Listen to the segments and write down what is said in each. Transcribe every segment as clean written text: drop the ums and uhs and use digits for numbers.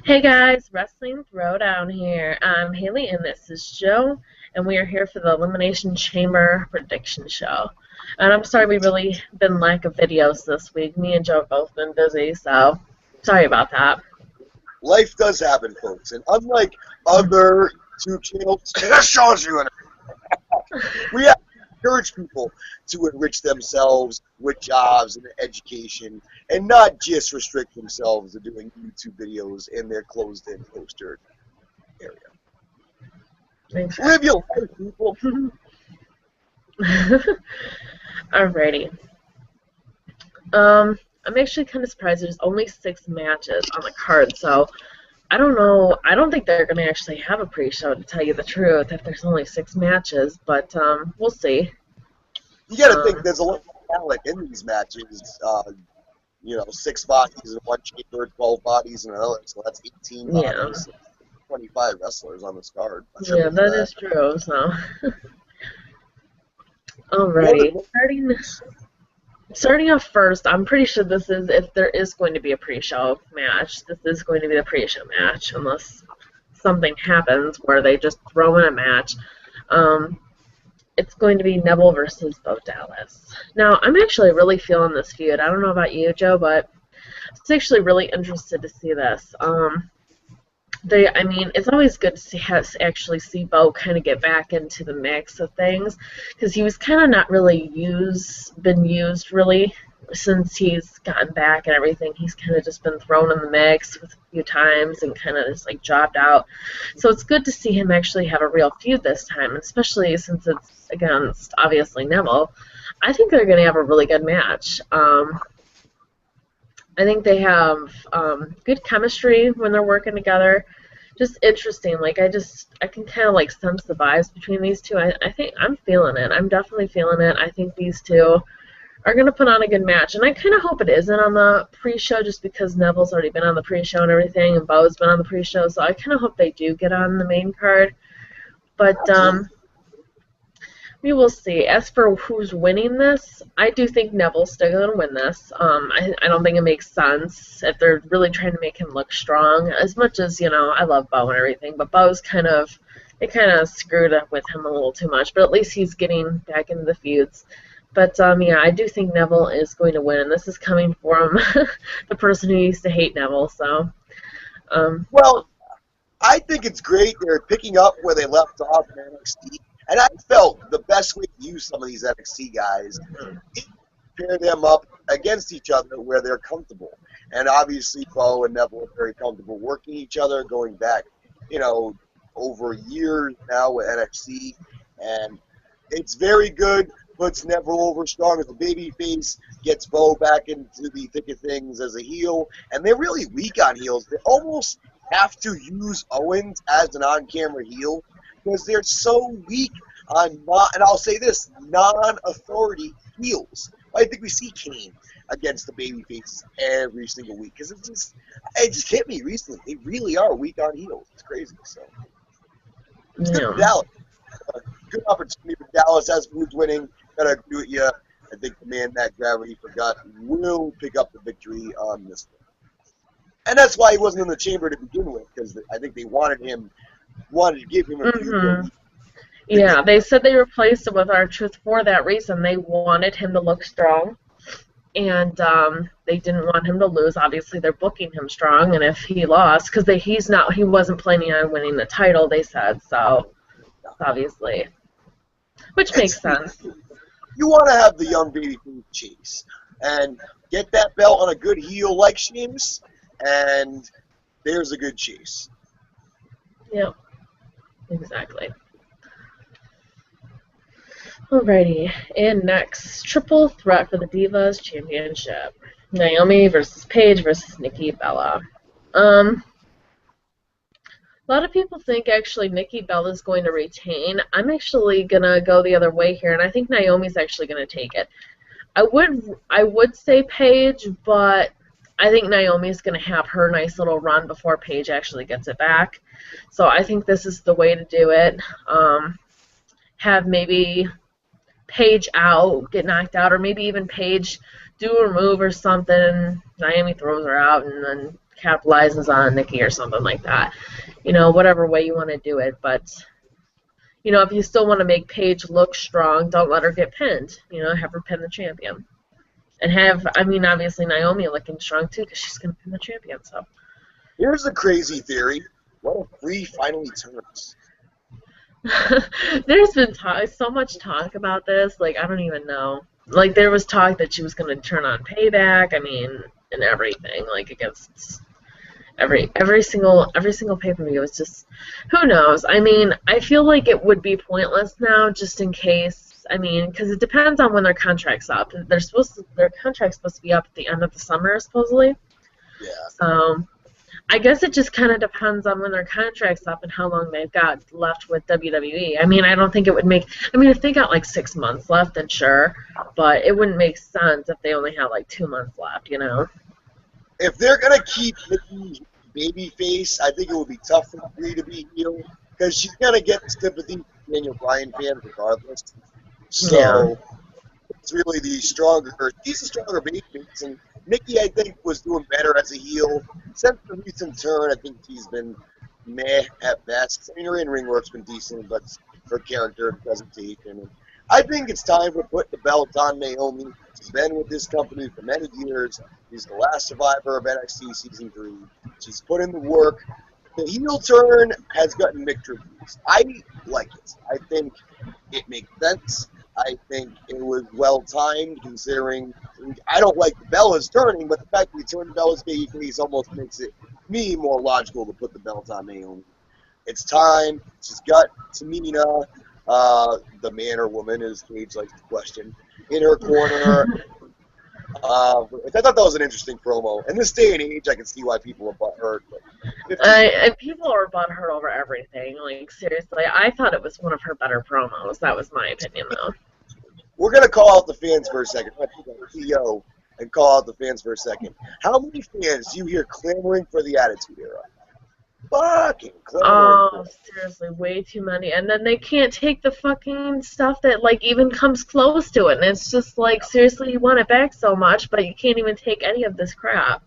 Hey guys, Wrestling Throwdown here. I'm Haley and this is Joe, and we are here for the Elimination Chamber Prediction Show. And I'm sorry we really been lack of videos this week. Me and Joe have both been busy, so sorry about that. Life does happen, folks, and unlike other YouTube channels, this shows you, we have to encourage people to enrich themselves with jobs and education, and not just restrict themselves to doing YouTube videos in their closed-in, cloistered area. Live Exactly. your life, people. Alrighty. I'm actually kind of surprised there's only 6 matches on the card, so I don't know. I don't think they're going to actually have a pre-show, to tell you the truth, if there's only 6 matches, but we'll see. You got to think Um, there's a lot of talent in these matches. 6 bodies in one chamber, 12 bodies in another, so that's 18 yeah. bodies. 25 wrestlers on this card. Yeah, Triple that threat. is true. So, One of alrighty, the starting off first. I'm pretty sure this is, if there is going to be a pre-show match, this is going to be the pre-show match, unless something happens where they just throw in a match. Um, it's going to be Neville versus Bo Dallas. Now, I'm actually really feeling this feud. I don't know about you, Joe, but I was actually really interested to see this. I mean, it's always good to actually see Bo kind of get back into the mix of things, because he was kind of not really been used really since he's gotten back and everything. He's kind of just been thrown in the mix with a few times and kind of just like dropped out. So it's good to see him actually have a real feud this time, especially since it's against obviously Neville. I think they're going to have a really good match. I think they have good chemistry when they're working together. Just interesting. Like I can kind of like sense the vibes between these two. I think I'm feeling it. I'm definitely feeling it. I think these two are gonna put on a good match, and I kind of hope it isn't on the pre-show, just because Neville's already been on the pre-show and everything, and Bo's been on the pre-show. So I kind of hope they do get on the main card. But absolutely. we will see. As for who's winning this, I do think Neville's still going to win this. I don't think it makes sense if they're really trying to make him look strong. As much as, I love Bo and everything, but they kind of screwed up with him a little too much. But at least he's getting back into the feuds. But yeah, I do think Neville is going to win, and this is coming from the person who used to hate Neville. So, um, Well, I think it's great they're picking up where they left off in NXT. And I felt the best way to use some of these NXT guys is pair them up against each other where they're comfortable. And obviously, Bo and Neville are very comfortable working each other, going back, you know, over years now with NXT. And it's very good. Puts Neville over strong as a babyface, gets Bo back into the thick of things as a heel, and they're really weak on heels. They almost have to use Owens as an on-camera heel because they're so weak on not, and I'll say this, non-authority heels. I think we see Kane against the babyfaces every single week because it just hit me recently. They really are weak on heels. It's crazy. So it's good for yeah. Dallas. Good opportunity for Dallas as who's winning. Gotta agree with you. I think the man that Gravity forgot will pick up the victory on this one. And that's why he wasn't in the chamber to begin with, because I think they wanted to give him a few more hmm weeks to get. Yeah, they said they replaced it with R-Truth for that reason. They wanted him to look strong, and they didn't want him to lose. Obviously, they're booking him strong, and if he lost, because he wasn't planning on winning the title, they said so. Obviously, which makes It's sense. you want to have the young baby chase and get that belt on a good heel like Sheamus, and there's a good chase. Yep, exactly. Alrighty, and next, triple threat for the Divas Championship: Naomi versus Paige versus Nikki Bella. Um, A lot of people think actually Nikki Bella is going to retain. I'm actually gonna go the other way here, and I think Naomi's actually gonna take it. I would say Paige, but I think Naomi's gonna have her nice little run before Paige actually gets it back. So I think this is the way to do it. Have maybe Paige out, get knocked out, or maybe even Paige do a move or something, and Naomi throws her out, and then capitalizes on Nikki or something like that. Whatever way you want to do it. But, if you still want to make Paige look strong, don't let her get pinned. Have her pin the champion. And obviously Naomi looking strong too because she's going to pin the champion. So here's the crazy theory. What if Brie finally turns? There's been so much talk about this. Like, I don't even know. Like, there was talk that she was going to turn on Payback. And everything. Like, against every single pay-per-view. It's just, who knows? I feel like it would be pointless now, just in case. Because it depends on when their contract's up. Their contract's supposed to be up at the end of the summer, supposedly. Yeah. So I guess it just kind of depends on when their contract's up and how long they've got left with WWE. I don't think it would make... if they got, 6 months left, then sure. But it wouldn't make sense if they only had, 2 months left, If they're going to keep Nikki babyface, I think it would be tough for Brie to be heel, because she's going to get the sympathy from Daniel Bryan fans regardless. So, it's really she's a stronger babyface, and Nikki, I think, was doing better as a heel. Since the recent turn, I think she's been meh at best. Her in-ring work's been decent, but her character and presentation. And I think it's time to put the belt on Naomi. She's been with this company for many years. She's the last survivor of NXT Season 3. She's put in the work. The heel turn has gotten mixed reviews. I like it. I think it makes sense. I think it was well-timed, considering I don't like the Bella's turning, but the fact that you turn Bella's babyface almost makes it, me, more logical to put the belt on Naomi. It's time. She's got Tamina, the man or woman, as Cage likes to question, in her corner. I thought that was an interesting promo. In this day and age, I can see why people are butthurt. People are butthurt over everything. Like, seriously, I thought it was one of her better promos. That was my opinion, though. We're going to call out the fans for a second. I'm going to take a CEO and call out the fans for a second. How many fans do you hear clamoring for the Attitude Era? Fucking clamoring. Oh, seriously, way too many. And then they can't take the fucking stuff that, even comes close to it. And it's just seriously, you want it back so much, but you can't even take any of this crap.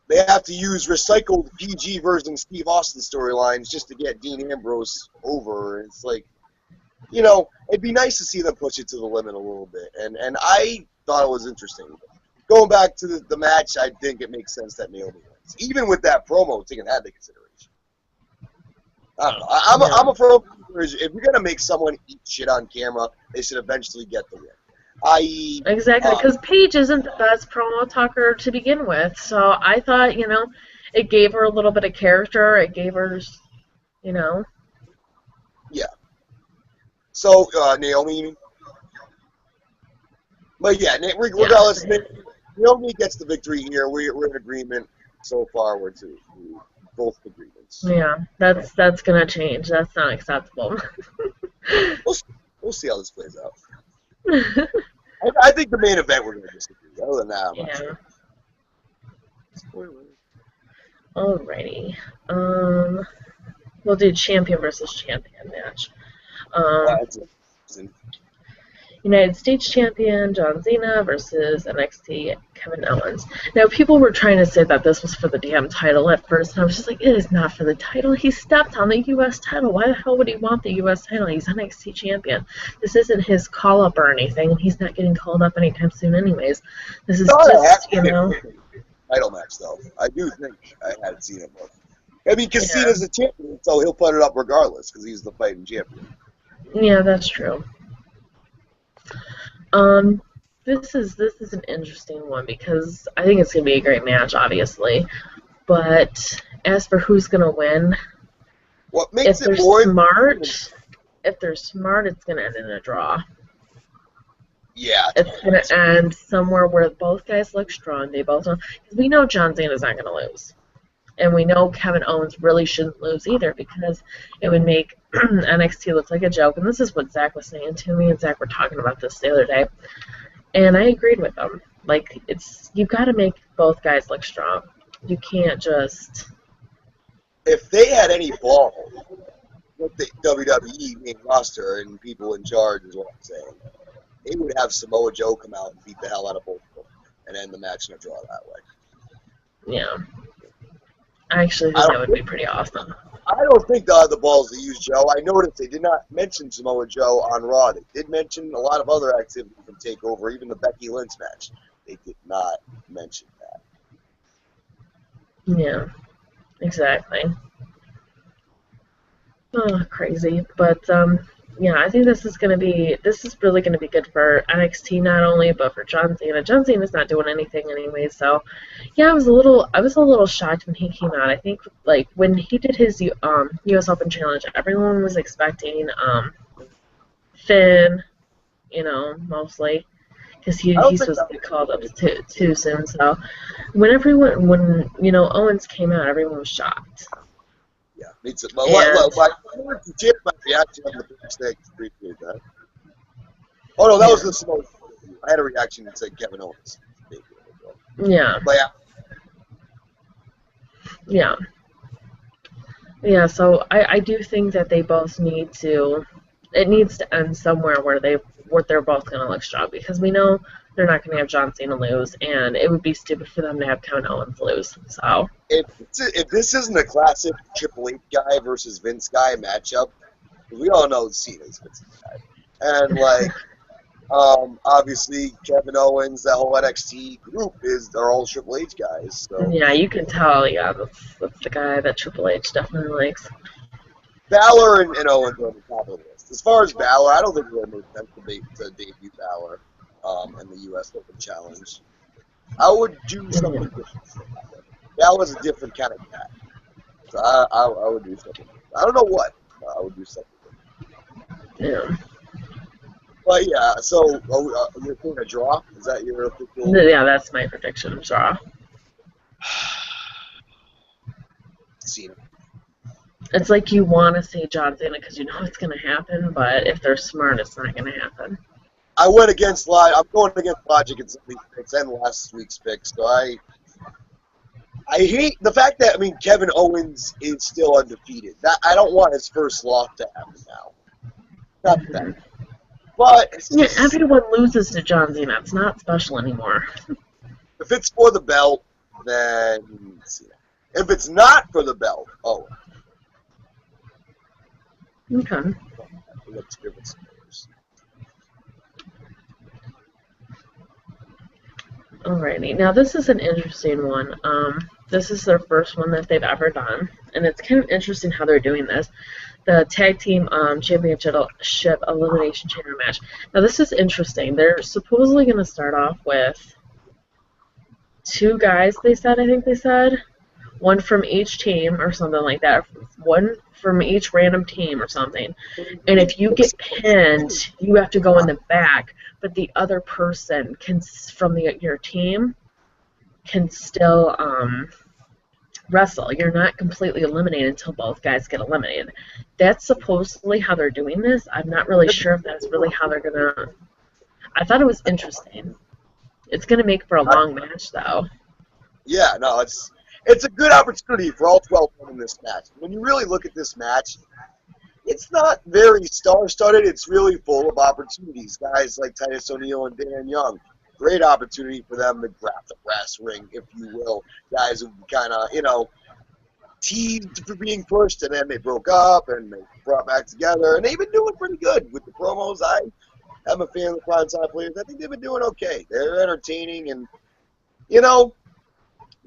They have to use recycled PG version Steve Austin storylines just to get Dean Ambrose over. It's it'd be nice to see them push it to the limit a little bit. And I thought it was interesting. Going back to the match, I think it makes sense that Naomi wins. Even with that promo, taking that into consideration. I don't know. I'm a pro. If you're going to make someone eat shit on camera, they should eventually get the win. Exactly, because Paige isn't the best promo talker to begin with. So I thought, it gave her a little bit of character. It gave her, Yeah. So, Naomi. But yeah, regardless, Naomi gets the victory here. We're in agreement so far. We're to both agreements. Yeah, that's gonna change. That's not acceptable. We'll see how this plays out. I think the main event we're gonna disagree. Other than that, I'm not sure. Alrighty. We'll do champion versus champion match. United States Champion John Cena versus NXT Kevin Owens. Now, people were trying to say that this was for the damn title at first, and I was just like, it is not for the title. He stepped on the U.S. title. Why the hell would he want the U.S. title? He's NXT Champion. This isn't his call-up or anything, and he's not getting called up anytime soon anyways. This is just, title match, though. I do think I had Cena book. Because Cena's the champion, so he'll put it up regardless, because he's the fighting champion. Yeah, that's true. This is an interesting one because I think it's gonna be a great match, obviously. But as for who's gonna win, what makes if they're smart, it's gonna end in a draw. Yeah, it's gonna end somewhere where both guys look strong. They both know, because we know John Cena's not gonna lose. And we know Kevin Owens really shouldn't lose either because it would make NXT look like a joke. And this is what Zach was saying to me, and Zach were talking about this the other day. And I agreed with him. You've got to make both guys look strong. You can't just... If they had any ball with the WWE main roster and people in charge is what I'm saying, they would have Samoa Joe come out and beat the hell out of both of them and end the match in a draw that way. Yeah. I actually I think that don't would be think pretty awesome. I don't think they'll have the balls to use Joe. I noticed they did not mention Samoa Joe on Raw. They did mention a lot of other activity from TakeOver, even the Becky Lynch match. They did not mention that. Yeah, exactly. Oh, crazy. But yeah, I think this is really gonna be good for NXT not only, but for John Cena. John Cena's not doing anything anyway, so yeah, I was a little shocked when he came out. I think like when he did his US Open challenge, everyone was expecting Finn, mostly because I don't he's think supposed that to get was called up great. too soon. So when Owens came out, everyone was shocked. Yeah, me too. But And to cheer my reaction on the backstage. Appreciate that. Oh no, that yeah, was the Samoa Joe debut. I had a reaction that said Kevin Owens. yeah, But yeah, yeah, yeah. So I do think that they both need to. It needs to end somewhere where they're both gonna look strong because we know they're not gonna have John Cena lose, and it would be stupid for them to have Kevin Owens lose. So if this isn't a classic Triple H guy versus Vince guy matchup, we all know Cena's Vince's guy, and obviously Kevin Owens, that whole NXT group they're all Triple H guys. So yeah, you can tell. Yeah, that's the guy that Triple H definitely likes. Balor and Owens are on the top of the list. As far as Balor, I don't think it would make sense to debut Balor in the U.S. Open Challenge. I would do something Yeah. different. Balor's a different kind of guy, so I would do something. I don't know what, but I would do something. Yeah. But yeah, so you're saying a draw? Is that your official? Yeah, that's my prediction. Draw. Cena. It's like you want to say John Cena because you know it's going to happen, but if they're smart, it's not going to happen. I went against I'm going against logic in some of these picks and last week's picks. So I hate the fact that Kevin Owens is still undefeated. That I don't want his first loss to happen now. Not that, but it's Yeah, just everyone loses to John Cena. It's not special anymore. if it's for the belt, then Cena. If it's not for the belt, Owens. Okay. Let's give it some years. Alrighty. Now this is an interesting one. This is their first one that they've ever done, and it's kind of interesting how they're doing this. The tag team championship elimination chamber match. Now this is interesting. They're supposedly going to start off with two guys. I think they said one from each team or something like that. One from each random team or something. And if you get pinned, you have to go in the back, but the other person can from your team can still wrestle. You're not completely eliminated until both guys get eliminated. That's supposedly how they're doing this. I'm not really sure if that's really how they're gonna. I thought it was interesting. It's gonna make for a long match, though. Yeah, no, it's a good opportunity for all 12 men in this match. When you really look at this match, it's not very star-studded. It's really full of opportunities. Guys like Titus O'Neil and Dan Young, great opportunity for them to grab the brass ring, if you will. Guys who kind of, teased for being pushed, and then they broke up and they brought back together, and they've been doing pretty good with the promos. I'm a fan of the primetime players. I think they've been doing okay. They're entertaining, and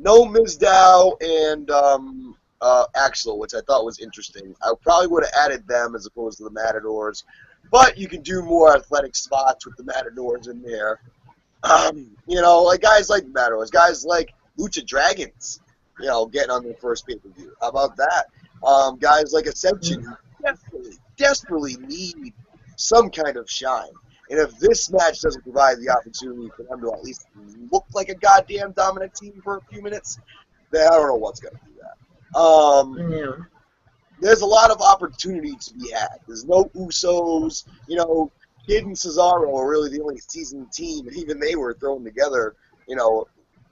no Mizdow and Axel, which I thought was interesting. I probably would have added them as opposed to the Matadors, but you can do more athletic spots with the Matadors in there. Like guys like Matadors, guys like Lucha Dragons, getting on their first pay-per-view. How about that? Guys like Ascension who desperately need some kind of shine. And if this match doesn't provide the opportunity for them to at least look like a goddamn dominant team for a few minutes, then I don't know what's going to do that. Yeah. There's a lot of opportunity to be had. There's no Usos. Kid and Cesaro are really the only seasoned team, and even they were thrown together,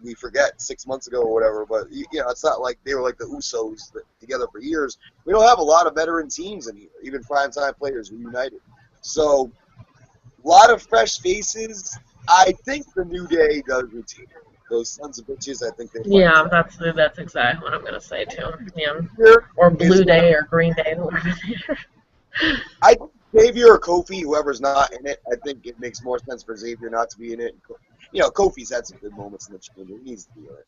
we forget 6 months ago or whatever, but it's not like they were like the Usos together for years. We don't have a lot of veteran teams in here, even primetime players who united. So a lot of fresh faces. I think the New Day does retain. Those sons of bitches, I think they might Yeah, try. that's exactly what I'm gonna say too. Yeah, Here or is Blue Day or Green Day, whoever they are. I think Xavier or Kofi, whoever's not in it, I think it makes more sense for Xavier not to be in it. You know, Kofi's had some good moments in the chamber. He needs to be in it.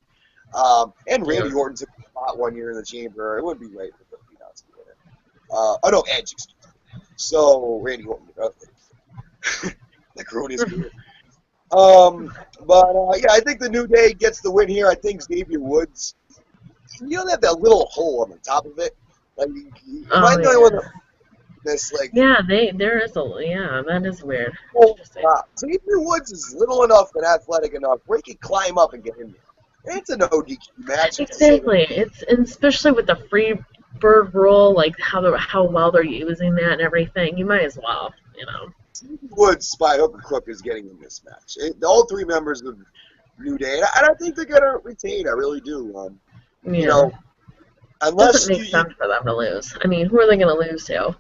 And Yeah. Randy Orton took a spot 1 year in the chamber. It wouldn't be right for Kofi not to be in it. Oh no, Edge, excuse me. So Randy Orton, like ruined his career. But yeah, I think the New Day gets the win here. I think Xavier Woods. You don't have that little hole on the top of it. Like, am I Oh the only one yeah. that this like? Yeah, there is a yeah, that is weird. Oh, Interesting. Xavier Woods is little enough and athletic enough where he can climb up and get in there. It's a no DQ match, to say that. Exactly. It's and especially with the free bird rule, like how well they're using that and everything. You might as well, you know. Xavier Woods, by hook or crook, is getting in this match. All three members of New Day, and I think they're gonna retain. I really do. You Yeah. know, Doesn't unless make sense for them to lose. I mean, who are they going to lose to?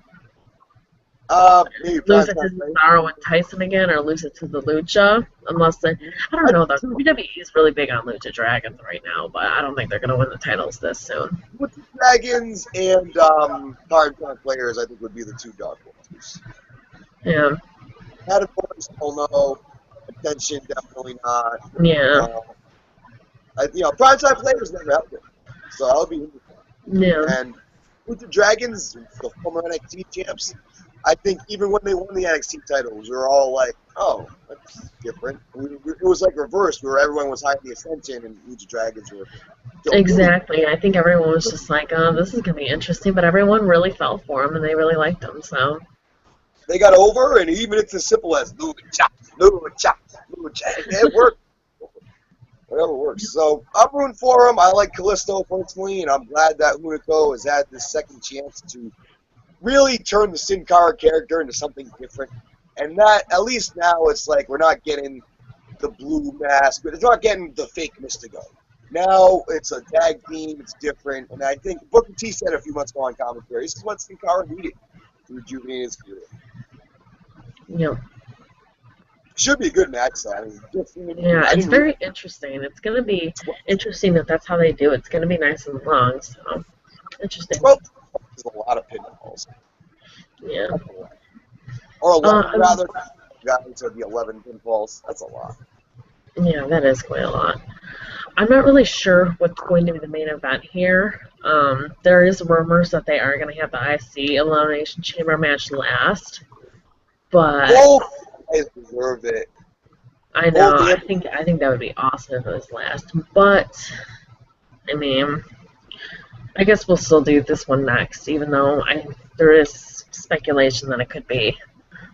maybe Lose prime it to time play. Cesaro and Tyson again, or lose it to the Lucha? Unless they, I don't I know think though. WWE is really big on Lucha Dragons right now, but I don't think they're going to win the titles this soon. with the Dragons and prime time players, I think would be the two dark horses. Yeah, Categories, don't know. Attention, definitely not. yeah, Uh, prime time players never held it, so I'll be interested. yeah. And with the Dragons, the former NXT champs, I think even when they won the NXT titles, we were all like, "Oh, that's different." It was like reversed, where everyone was hiding the Ascension, and Lucha Dragons were still really. Exactly. I think everyone was just like, "Oh, this is going to be interesting," but everyone really fell for him and they really liked him. So They got over, and even it's as simple as Lucha, Lucha, Lucha. It worked. Whatever works. So I'm rooting for him. I like Kalisto personally, and I'm glad that Hunico has had this second chance to really turn the Sin Cara character into something different. And that, at least now, it's like we're not getting the blue mask, but it's not getting the fake Mystico. Now it's a tag team, it's different, and I think Booker T said a few months ago on commentary, this is what Sin Cara needed to rejuvenate his career. yeah, Should be a good match, though. I mean, yeah. I It's didn't very interesting. It's going to be interesting that that's how they do it. It's going to be nice and long. So interesting. 12 is a lot of pinfalls. Yeah. Or 11, Uh, rather. Guys would be 11 pinfalls. That's a lot. Yeah, that is quite a lot. I'm not really sure what's going to be the main event here. There is rumors that they are going to have the IC Elimination Chamber match last, but Both guys deserve it. I Both know the I think that would be awesome if it was last. But I mean, I guess we'll still do this one next, even though there is speculation that it could be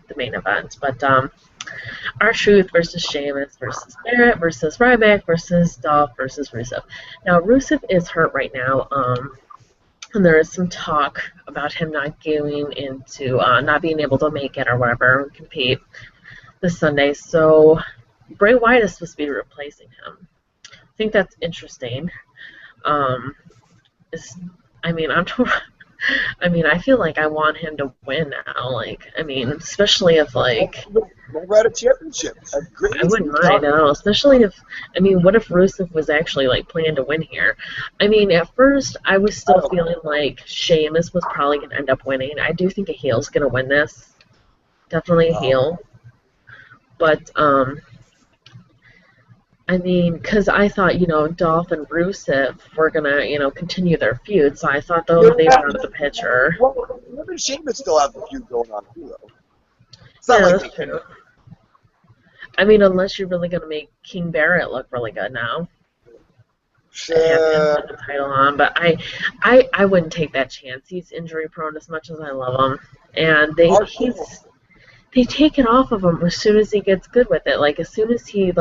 the main event. But R-Truth versus Sheamus versus Barrett versus Ryback versus Dolph versus Rusev. Now, Rusev is hurt right now, and there is some talk about him not going into, not being able to make it or whatever, compete this Sunday. So, Bray Wyatt is supposed to be replacing him. I think that's interesting. Um, I mean, I mean, I feel like I want him to win now. Like, I mean, especially if like never had a championship. As great I as wouldn't mind at all. Especially if I mean, what if Rusev was actually like planning to win here? I mean, at first I was still feeling like Sheamus was probably gonna end up winning. I do think a heel's gonna win this. Definitely a heel. But I mean, because I thought, Dolph and Rusev were gonna, continue their feud, so I thought they were out of the picture. Well, him and Sheamus still have the feud going on too, though. It's not Yeah, like that's true. I mean, unless you're really gonna make King Barrett look really good now and have him put the title on, but I wouldn't take that chance. He's injury prone as much as I love him, and they take it off of him as soon as he gets good with it. Like as soon as he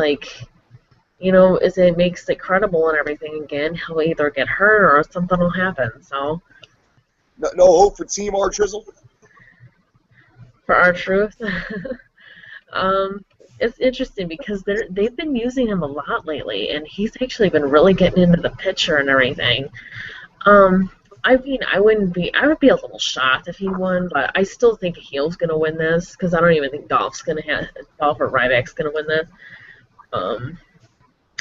as it makes it credible and everything again, he'll either get hurt or something will happen. So no hope for Team R Trizzle? For R-Truth, it's interesting because they've been using him a lot lately, and he's actually been really getting into the picture and everything. I mean, I would be a little shocked if he won, but I still think a heel's gonna win this because I don't even think Dolph or Ryback's gonna win this.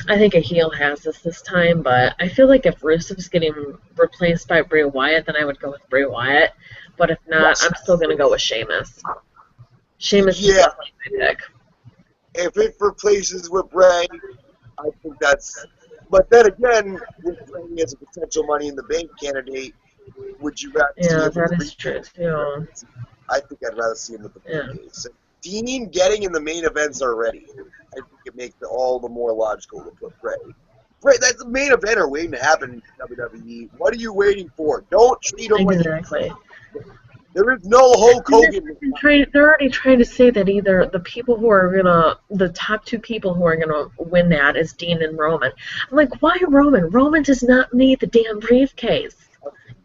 I think a heel has this time, but I feel like if Rusev's getting replaced by Bray Wyatt, then I would go with Bray Wyatt. But if not, Yes. I'm still gonna go with Sheamus. Sheamus is Yeah, definitely my pick. if it replaces with Bray, I think that's. But then again, with Bray as a potential Money in the Bank candidate, would you rather see Yeah, him with that the is true too. briefcase? I think I'd rather see him with the Yeah, briefcase. Dean getting in the main events already, I think it makes it all the more logical to put Bray. Bray, that's the main eventer waiting to happen in WWE. What are you waiting for? Don't treat him like exactly. there is no Hulk And Hogan. they're already trying to say that either the top two people who are gonna win that is Dean and Roman. I'm like, why Roman? Roman does not need the damn briefcase.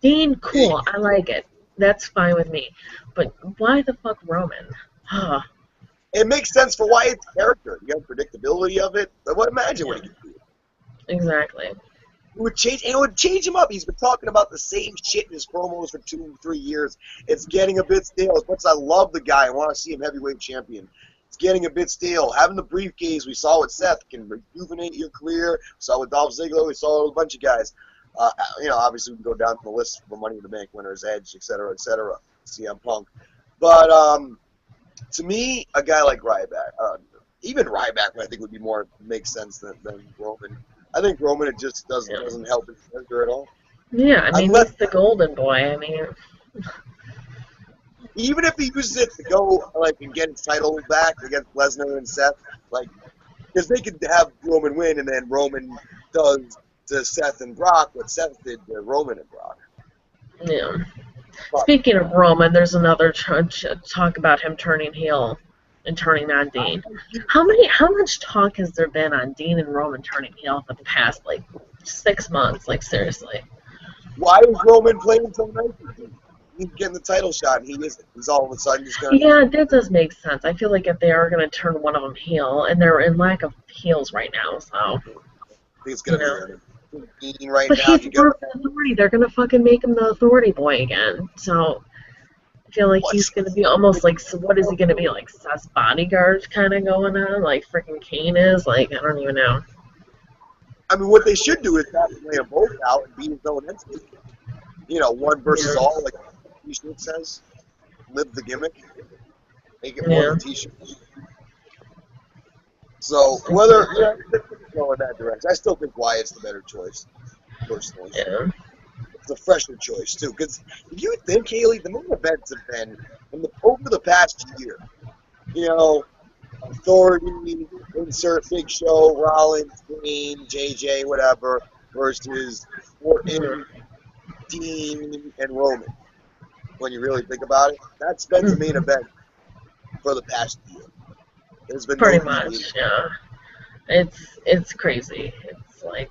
Dean, cool, I like it. That's fine with me. But why the fuck Roman? Huh. It makes sense for Wyatt's character, the unpredictability of it. But imagine what Yeah, he could do. exactly. It would change him up. He's been talking about the same shit in his promos for 2, 3 years. It's getting a bit stale. As much as I love the guy, I want to see him heavyweight champion. It's getting a bit stale. Having the briefcase, we saw with Seth, can rejuvenate your career. We saw with Dolph Ziggler, we saw with a bunch of guys. Obviously we can go down the list for Money in the Bank winners, Edge, etc., CM Punk. But to me, a guy like Ryback, even Ryback, I think would be more makes sense than Roman. I think Roman it just doesn't help his character at all. Yeah, I mean, Unless he's the golden boy. I mean, even if he uses it to go and get his title back against Lesnar and Seth, because they could have Roman win and then Roman does to Seth and Brock what Seth did to Roman and Brock. yeah. But Speaking of Roman, there's another talk about him turning heel and turning on Dean. How much talk has there been on Dean and Roman turning heel for the past 6 months? Like seriously. why is Roman playing so nice? He's getting the title shot, and he isn't. He's all of a sudden just going to... Yeah, that does make sense. I feel like if they are going to turn one of them heel, and they're in lack of heels right now, so I think it's going to be Dean right But now. he's more of the authority. They're going to fucking make him the authority boy again. So I feel like he's going to be almost like, so what is he going to be, like Seth's bodyguard kind of going on, like freaking Kane is? Like, I don't even know. I mean, what they should do is have him lay them both out and be his own entity. One versus all, like the T-shirt says. Live the gimmick. Make it more of a T-shirt. So, whether go in that direction, I still think Wyatt's the better choice, personally. Yeah. It's a fresher choice, too. Because if you think, Haley, the main events have been, over the past year, Authority, insert Big Show, Rollins, Kane, JJ, whatever, versus Orton, Dean, and Roman. When you really think about it, that's been the main event for the past year. There's been pretty much, yeah. It's crazy. It's like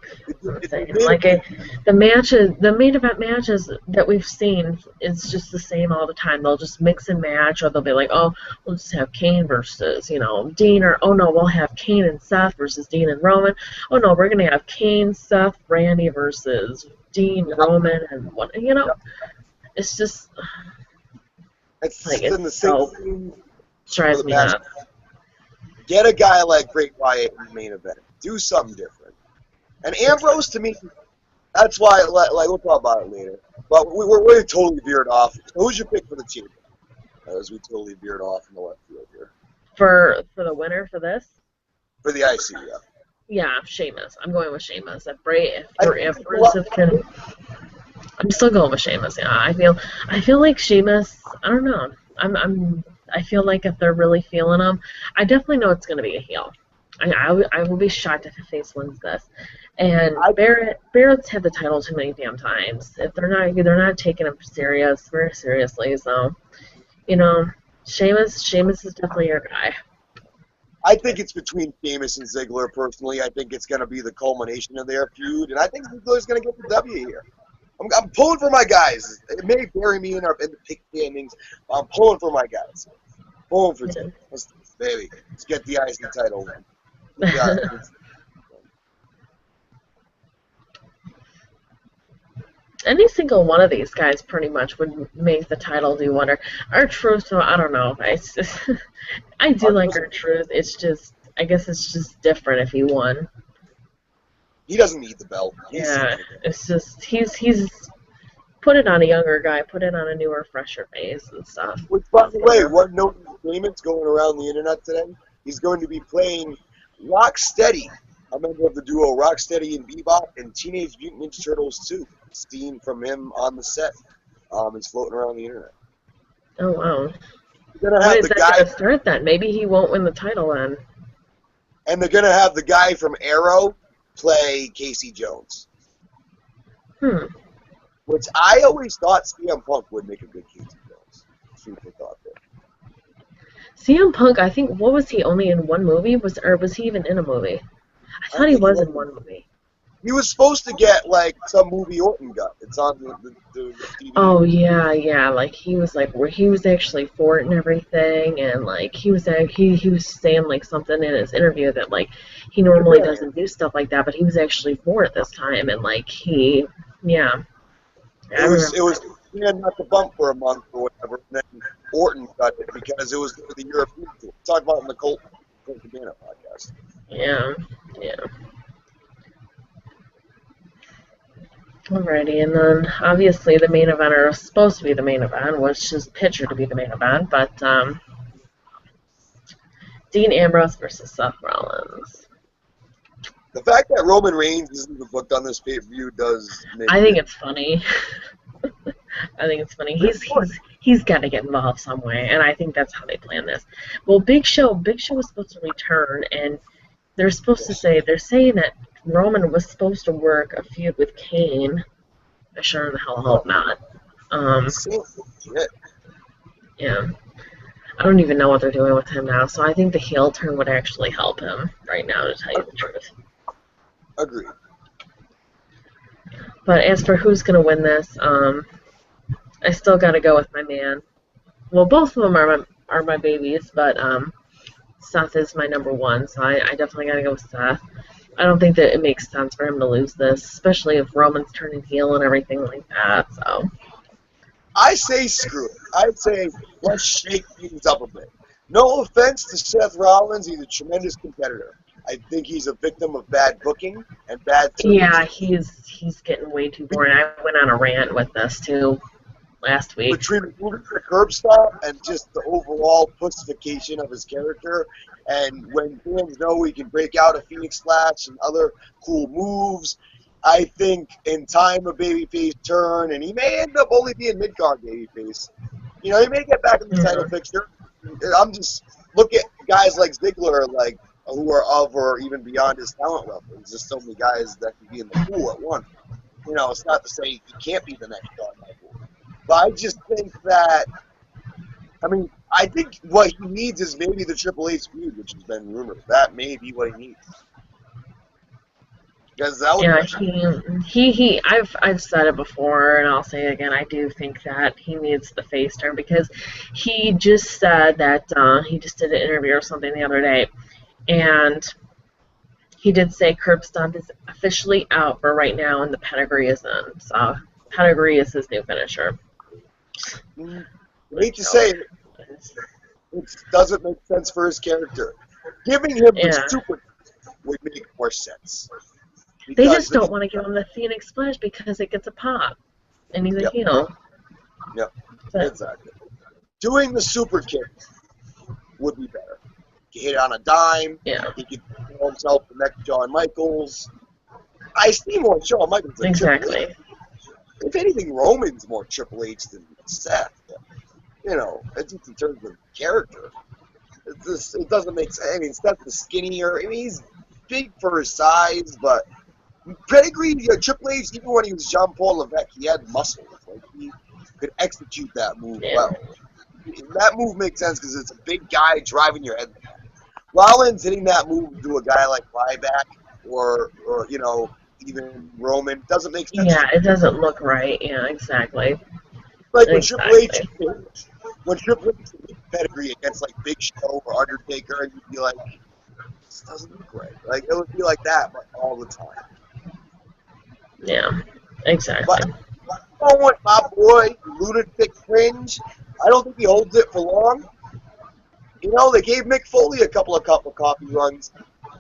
insane. The main event matches that we've seen is just the same all the time. They'll just mix and match, or they'll be like, oh, we'll just have Kane versus Dean, or oh no, we'll have Kane and Seth versus Dean and Roman. Oh no, we're gonna have Kane, Seth, Randy versus Dean, Roman, and what It's just it's been the same thing. Drives me nuts. Get a guy like Bray Wyatt in the main event. Do something different. And Ambrose, to me, that's why, we'll talk about it later. But we're totally veered off. Who's your pick for the champion? As we totally veered off in the left field here. For the winner for this? For the IC, yeah. Yeah, Sheamus. I'm going with Sheamus. If Rusev can... I'm still going with Sheamus, yeah. I feel like Sheamus, I don't know. I feel like if they're really feeling him, I definitely know it's going to be a heel. I will be shocked if face wins this. And Barrett's had the title too many damn times. If they're not taking him very seriously. So, Sheamus is definitely your guy. I think it's between Sheamus and Ziggler, personally. I think it's going to be the culmination of their feud, and I think Ziggler's going to get the W here. I'm pulling for my guys. It may bury me in the pick standings, but I'm pulling for my guys. Pulling for Ziggler. Baby, let's get the IC title win. Any single one of these guys pretty much would make the title do wonder. R-Truth, so I don't know. I do like R-Truth. It's just, I guess it's just different if he won. He doesn't need the belt. Yeah, it's just he's put it on a younger guy, put it on a newer, fresher face and stuff. Which, by the way, one note payments going around the internet today. He's going to be playing Rocksteady, a member of the duo Rocksteady and Bebop, and Teenage Mutant Ninja Turtles 2. Steam from him on the set is floating around the internet. Oh wow! They're gonna have When is the that guy, going to start then? Maybe he won't win the title then. and they're gonna have the guy from Arrow play Casey Jones. Which I always thought CM Punk would make a good Casey Jones. Food for thought there. CM Punk, I think, what was he, only in one movie? Was he even in a movie? I thought he was in one movie. He was supposed to get, like, some movie Orton got. It's on the DVD. Oh, yeah, like, he was, like, where he was actually for it and everything, and, like, he was saying, like, something in his interview that, like, he normally doesn't do stuff like that, but he was actually for it this time, and, like, It was not the bump for a month or whatever, and then Orton got it because it was the European tour. Talk about it in the Colt Cabana podcast. Yeah. Alrighty, and then obviously the main event, or supposed to be the main event, was just pictured to be the main event, but Dean Ambrose versus Seth Rollins. The fact that Roman Reigns isn't booked on this pay-per-view does make I think it's funny. I think it's funny. He's got to get involved some way, and I think that's how they plan this. Well, Big Show was supposed to return, and they're saying that Roman was supposed to work a feud with Kane. I sure in the hell hope not. Yeah. I don't even know what they're doing with him now, so I think the heel turn would actually help him right now, to tell you the truth. Agreed. But as for who's going to win this, I still got to go with my man. Well, both of them are my babies, but Seth is my number one, so I definitely got to go with Seth. I don't think that it makes sense for him to lose this, especially if Roman's turning heel and everything like that. So I say screw it. I say let's shake things up a bit. No offense to Seth Rollins, he's a tremendous competitor. I think he's a victim of bad booking and bad. Yeah, he's getting way too boring. I went on a rant with this too last week. Between moving to the curb stop and just the overall pussification of his character, and when fans know he can break out a Phoenix Splash and other cool moves, I think in time a babyface turn, and he may end up only being mid-card babyface. You know, he may get back in the title picture. I'm just look at guys like Ziggler, like who are of or even beyond his talent level. There's just so many guys that can be in the pool at once. You know, it's not to say he can't be the next God Michael. But I just think that, I think what he needs is maybe the Triple H feud, which has been rumored. That may be what he needs. Because that would I've said it before, and I'll say it again. I do think that he needs the face turn because he just said that he just did an interview or something the other day, and he did say Curb Stomp is officially out for right now, and the Pedigree is in. So Pedigree is his new finisher. I hate to say it doesn't make sense for his character. Giving him the super would make more sense. They just don't want to give him the Phoenix Splash because it gets a pop, and he's a heel. Yep, exactly. Doing the super kick would be better. He hit it on a dime. Yeah. He could call himself the next Shawn Michaels. I see more Shawn Michaels than exactly. Triple H. If anything, Roman's more Triple H than Seth. You know, it's just in terms of character. It doesn't make sense. I mean, Seth is skinnier. I mean, he's big for his size, but Pedigree, Triple H, even when he was Jean-Paul Levesque, he had muscle. Like, he could execute that move well. That move makes sense because it's a big guy driving your head. Rollins hitting that move to a guy like Ryback or you know, even Roman doesn't make sense. Yeah, it doesn't look right. Yeah, exactly. Like when Triple H hit Pedigree against like Big Show or Undertaker, and you'd be like, this doesn't look right. Like it would be like that, but all the time. Yeah, exactly. But I don't want my boy Lunatic Fringe. I don't think he holds it for long. You know, they gave Mick Foley a couple of cup of coffee runs.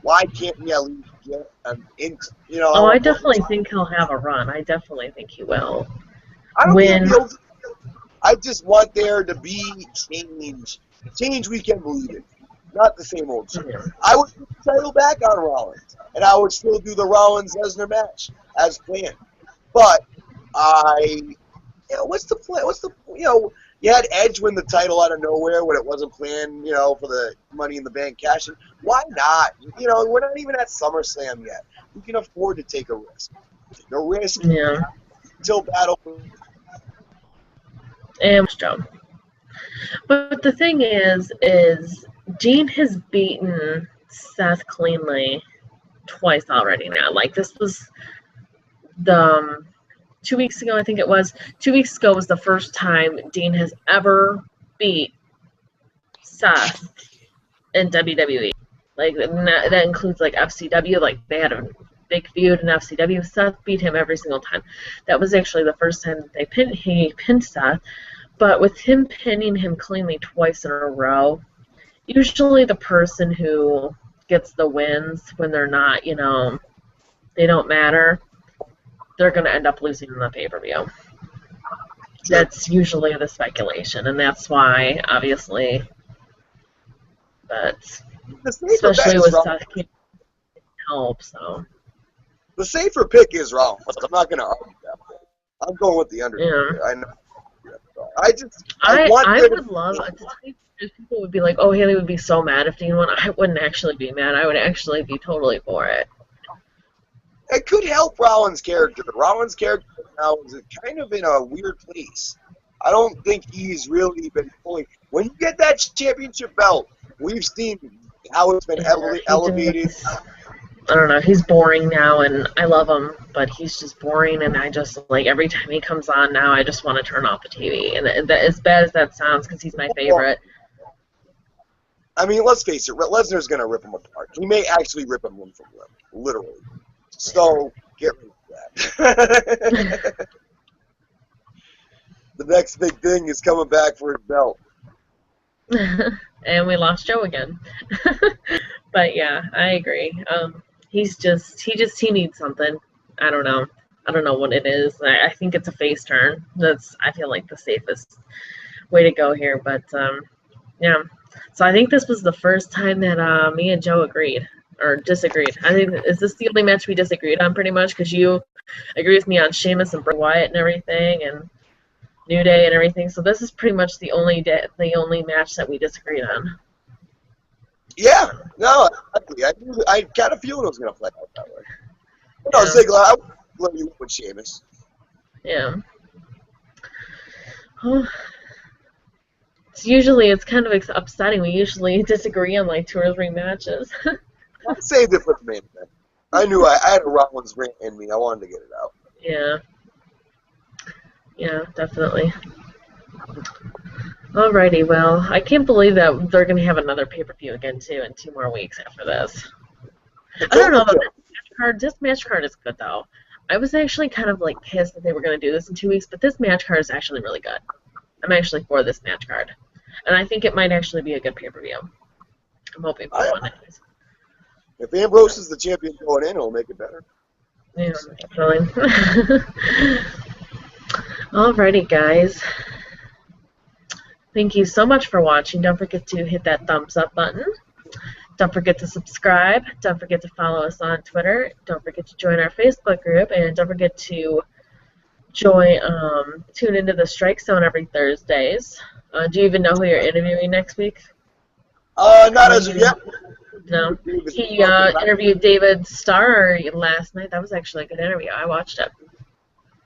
Why can't we at least get I I want more. definitely think he'll have a run. I definitely think he will I don't think he'll win. be able to. I just want there to be change we can believe in, not the same old shit. I would put the title back on Rollins, and I would still do the Rollins Lesnar match as planned. But what's the plan? You had Edge win the title out of nowhere when it wasn't planned, for the Money in the Bank cash in. Why not? We're not even at SummerSlam yet. We can afford to take a risk. Take a risk Yeah, until Battle. and Joe. But the thing is Gene has beaten Seth cleanly twice already now. Like this was the 2 weeks ago, I think it was. 2 weeks ago was the first time Dean has ever beat Seth in WWE. Like that includes like FCW. Like they had a big feud in FCW. Seth beat him every single time. That was actually the first time that he pinned Seth. But with him pinning him cleanly twice in a row, usually the person who gets the wins when they're not, they don't matter, they're going to end up losing in the pay-per-view. That's usually the speculation, and that's why, obviously, but especially with Seth can't help, so. The safer pick is wrong. I'm not going to argue that. I'm going with the Undertaker. Yeah. I know. I would love if people would be like, oh, Haley would be so mad if Dean won. I wouldn't actually be mad. I would actually be totally for it. It could help Rollins' character. Rollins' character now is kind of in a weird place. I don't think he's really been fully. When you get that championship belt, we've seen how it's been elevated. I don't know. He's boring now, and I love him, but he's just boring, and I just, like, every time he comes on now, I just want to turn off the TV. And as bad as that sounds, because he's my favorite. I mean, let's face it, Lesnar's going to rip him apart. He may actually rip him limb from limb, literally. So, get rid of that. The next big thing is coming back for his belt. And we lost Joe again. But yeah, I agree. He needs something. I don't know what it is. I think it's a face turn. I feel like the safest way to go here. But yeah. So I think this was the first time that me and Joe agreed or disagreed. I think is this the only match we disagreed on pretty much because you agree with me on Sheamus and Bray Wyatt and everything and New Day and everything. So this is pretty much the only match that we disagreed on. Yeah, no, I kind of feel it was going to play out that way. I was glad you went with Sheamus. Yeah. Oh, it's kind of upsetting. We usually disagree on like 2 or 3 matches. I saved it for the main event. I knew I had a Rollins rant in me. I wanted to get it out. Yeah. Yeah, definitely. Alrighty, well, I can't believe that they're going to have another pay-per-view again, too, in 2 more weeks after this. I don't know about this match card. This match card is good, though. I was actually kind of, like, pissed that they were going to do this in 2 weeks, but this match card is actually really good. I'm actually for this match card. And I think it might actually be a good pay-per-view. I'm hoping for one. If Ambrose is the champion going in, it'll make it better. Yeah, definitely. Alrighty, guys. Thank you so much for watching. Don't forget to hit that thumbs up button. Don't forget to subscribe. Don't forget to follow us on Twitter. Don't forget to join our Facebook group. And don't forget to tune into the Strike Zone every Thursdays. Do you even know who you're interviewing next week? Not as of yet. No. He interviewed David Starr last night. That was actually a good interview. I watched it.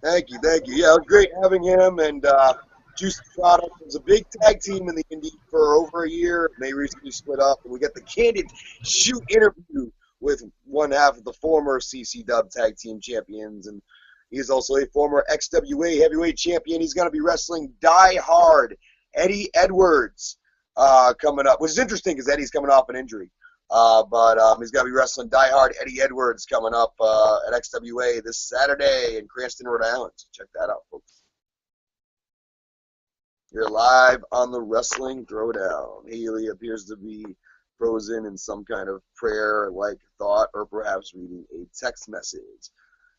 Thank you. Yeah, it was great having him. And Juice Product was a big tag team in the Indie for over a year. And they recently split up. And we got the Candid Shoot interview with one half of the former CC Dub tag team champions. And he's also a former XWA heavyweight champion. He's going to be wrestling Die Hard Eddie Edwards coming up, which is interesting because Eddie's coming off an injury. But he's going to be wrestling Die Hard Eddie Edwards coming up at XWA this Saturday in Cranston, Rhode Island. So check that out, folks. You're live on the Wrestling Throwdown. Haley appears to be frozen in some kind of prayer-like thought, or perhaps reading a text message.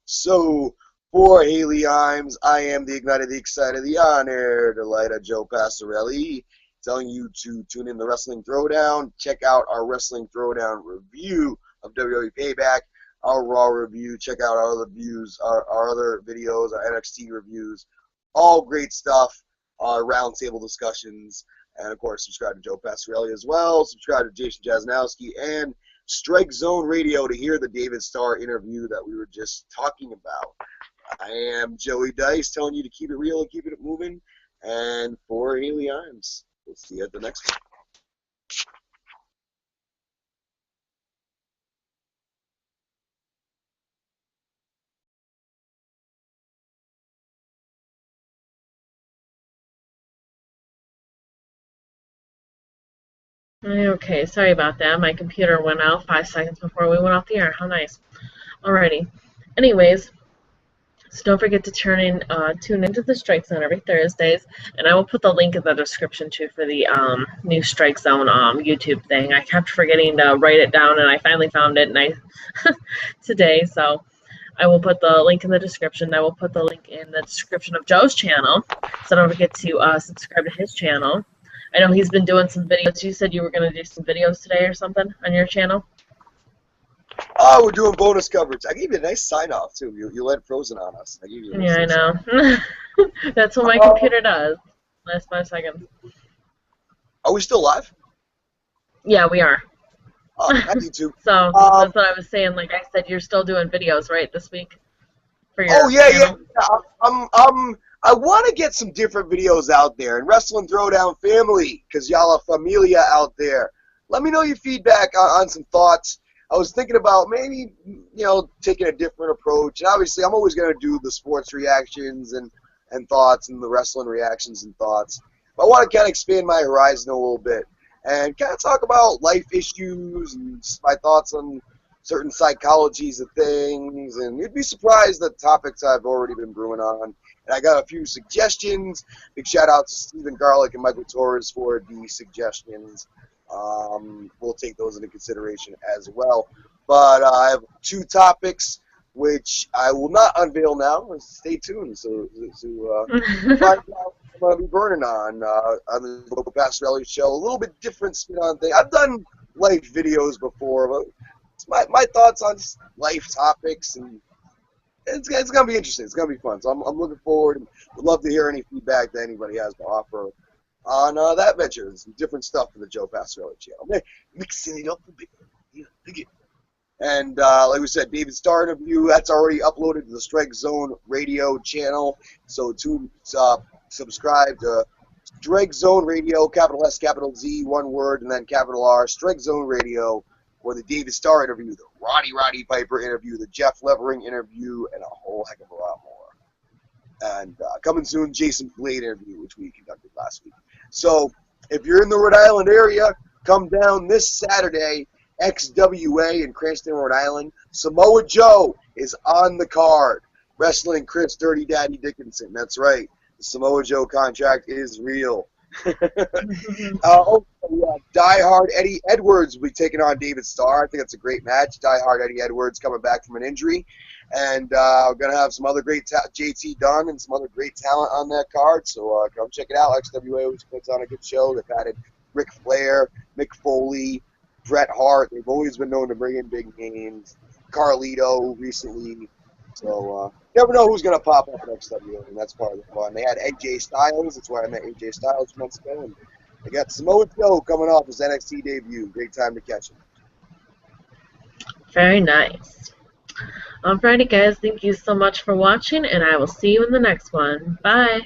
So, for Haley Imes, I am the Ignited, the Excited, the Honored, Elida Joe Passarelli, telling you to tune in the Wrestling Throwdown. Check out our Wrestling Throwdown review of WWE Payback, our Raw review. Check out our other views, our other videos, our NXT reviews. All great stuff. Our roundtable discussions. And, of course, subscribe to Joe Passarelli as well. Subscribe to Jason Jasnowski and Strike Zone Radio to hear the David Starr interview that we were just talking about. I am Joey Dice, telling you to keep it real and keep it moving. And for Haley Imes, we'll see you at the next one. Okay, sorry about that. My computer went out 5 seconds before we went off the air. How nice. Alrighty. Anyways, so don't forget to tune into the Strike Zone every Thursdays, and I will put the link in the description too for the new Strike Zone YouTube thing. I kept forgetting to write it down, and I finally found it today. So I will put the link in the description. I will put the link in the description of Joe's channel, so don't forget to subscribe to his channel. I know he's been doing some videos. You said you were going to do some videos today or something on your channel? Oh, we're doing bonus coverage. I gave you a nice sign-off, too. You let Frozen on us. Yeah, I know. That's what my computer does. Last 5 seconds. Are we still live? Yeah, we are. Oh, on YouTube. So that's what I was saying. Like I said, you're still doing videos, right, this week? For your channel? Yeah. I want to get some different videos out there. And Wrestling Throwdown family, because y'all are familia out there. Let me know your feedback on some thoughts. I was thinking about maybe, taking a different approach. And obviously, I'm always going to do the sports reactions and thoughts and the wrestling reactions and thoughts. But I want to kind of expand my horizon a little bit and kind of talk about life issues and my thoughts on certain psychologies of things. And you'd be surprised at the topics I've already been brewing on. And I got a few suggestions. Big shout out to Stephen Garlick and Michael Torres for the suggestions. We'll take those into consideration as well. But I have 2 topics which I will not unveil now. Stay tuned. So find out what I'm going to be burning on the Joe Passarelli show. A little bit different spin on things. I've done life videos before, but it's my thoughts on life topics, and it's going to be interesting. It's going to be fun. So I'm looking forward and would love to hear any feedback that anybody has to offer on that venture. There's some different stuff for the Joe Passarelli channel. Mixing it up a bit. Yeah, and like we said, David Starr interview, that's already uploaded to the Strike Zone Radio channel. So subscribe to Strike Zone Radio, capital S, capital Z, one word, and then capital R, Strike Zone Radio, for the David Starr interview, the Roddy Piper interview, the Jeff Levering interview, and a whole heck of a lot more. And coming soon, Jason Blade interview, which we conducted last week. So if you're in the Rhode Island area, come down this Saturday, XWA in Cranston, Rhode Island. Samoa Joe is on the card, wrestling Chris Dirty Daddy Dickinson. That's right. The Samoa Joe contract is real. Diehard Eddie Edwards will be taking on David Starr. I think that's a great match. Diehard Eddie Edwards coming back from an injury. And we're going to have some other great JT Dunn and some other great talent on that card. So come check it out. XWA always puts on a good show. They've added Ric Flair, Mick Foley, Bret Hart. They've always been known to bring in big names. Carlito recently. So you never know who's going to pop up at XWA, and that's part of the fun. They had AJ Styles. That's why I met AJ Styles months ago. And they got Samoa Joe coming off his NXT debut. Great time to catch him. Very nice. Alrighty, guys. Thank you so much for watching, and I will see you in the next one. Bye.